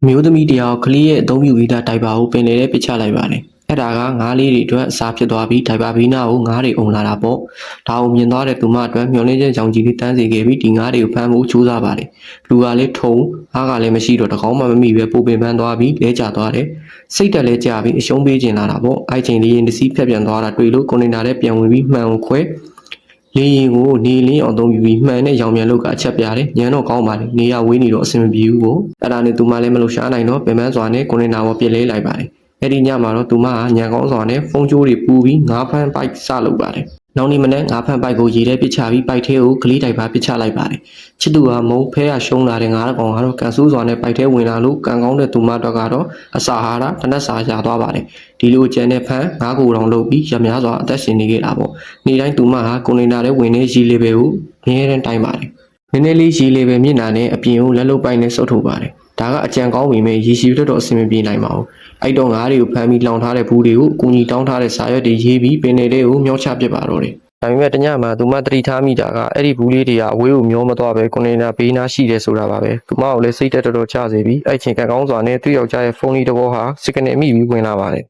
မျိုးသမီးတယောက်ကလေးရဲ့အသုံးပြုပြီးသားဒိုင်ပါကိုပင်လေတဲ့ပစ်ချလိုက်ပါတယ်။အဲ့ဒါကငါးလေးတွေအတွက်အစာဖြစ်သွားပြီးဒိုင်ပါဘီနာကိုငါးတွေအုံလာတာပေါ့။ဒါကိုမြင်သွားတဲ့သူမအတွက်မျောလင်းချက်ကြောင့်ကြီးလေးတန်းစီခဲ့ပြီးဒီငါးတွေကိုဖမ်းဖို့ကြိုးစားပါတယ်။လူကလည်းထုံအားကလည်းမရှိတော့တကောင်းမှမမိပဲပိုပင်ပန်းသွားပြီးလဲကျသွားတယ်။စိတ်တက်လဲကျပြီးအရှုံးပေးကျင်လာတာပေါ့။အဲ့ချိန်လေးရင်တစီးဖြတ်ပြန်သွားတာတွေ့လို့ကိုနေနာလည်းပြန်ဝင်ပြီးမှန်ကိုခွဲလေရင်ကိုနေလင်းအောင်သုံးပြီးမှန်နဲ့ရောင်မြန်လို့ကအချက်ပြတယ်ညံတော့ကောင်းပါလေနေရဝေးနေတော့အဆင်မပြေဘူးကိုအဲ့ဒါနဲ့သူမလည်းမလို့ရှားနိုင်တော့ပင်ပန်းစွာနဲ့ကိုနေနာပေါ်ပြစ်လဲလိုက်ပါတယ်အဲ့ဒီညမှာတော့သူမကညံကောင်းစွာနဲ့ဖုန်းကြိုးတွေပူပြီးငါးဖမ်းပိုက်စလုပ်ပါတယ်နောက်နေ့မနေ့ငါးဖမ်းပိုက်ကိုရေထဲပစ်ချပြီးပိုက်ထဲကိုကလေးတိုင်ပါပစ်ချလိုက်ပါတယ်ချစ်သူကမုံဖဲရရှုံးလာတဲ့ငါးကောင်ကတော့ကန်ဆူးစွာနဲ့ပိုက်ထဲဝင်လာလို့ကန်ကောင်းတဲ့သူမတော့ကတော့အစာဟာရတနက်စာရသွားပါတယ်ဒီလိုကျန်တဲ့ဖမ်းငါးကိုယ်တော်လုပ်ပြီးရများစွာအသက်ရှင်နေခဲ့တာပေါ့နေ့တိုင်းသူမဟာကိုနေနာတဲ့ဝင်နေရီလေးပဲကိုအမြဲတမ်းတိုင်းပါတယ်နည်းနည်းလေးရီလေးပဲမျက်နှာနဲ့အပြင်ကိုလက်လုံးပိုက်နဲ့စုပ်ထုတ်ပါတယ်ဒါကအကြံကောင်းပေမဲ့ရေရှည်ပြတ်တော့အဆင်မပြေနိုင်ပါဘူးအဲ့တော့ငါးတွေကိုဖမ်းပြီးလောင်ထားတဲ့ဘူးတွေကိုအကူကြီးတောင်းထားတဲ့စာရွက်တွေရေးပြီးပင်နေတဲ့ကိုမျောချပစ်ပါတော့တယ်ဒါပေမဲ့တညမှာသူမတတိထားမိတာကအဲ့ဒီဘူးလေးတွေကအဝေးကိုမျောမသွားပဲကိုနေနာဘေးနားရှိတယ်ဆိုတာပါပဲသူမကိုလည်းစိတ်တက်တော်တော်ချစေပြီးအဲ့ချိန်ကကောင်းစွာနဲ့သူ့ယောက်ျားရဲ့ဖုန်းလေးတစ်ဘောဟာစစ်ကနေမိပြီးဝင်လာပါတယ်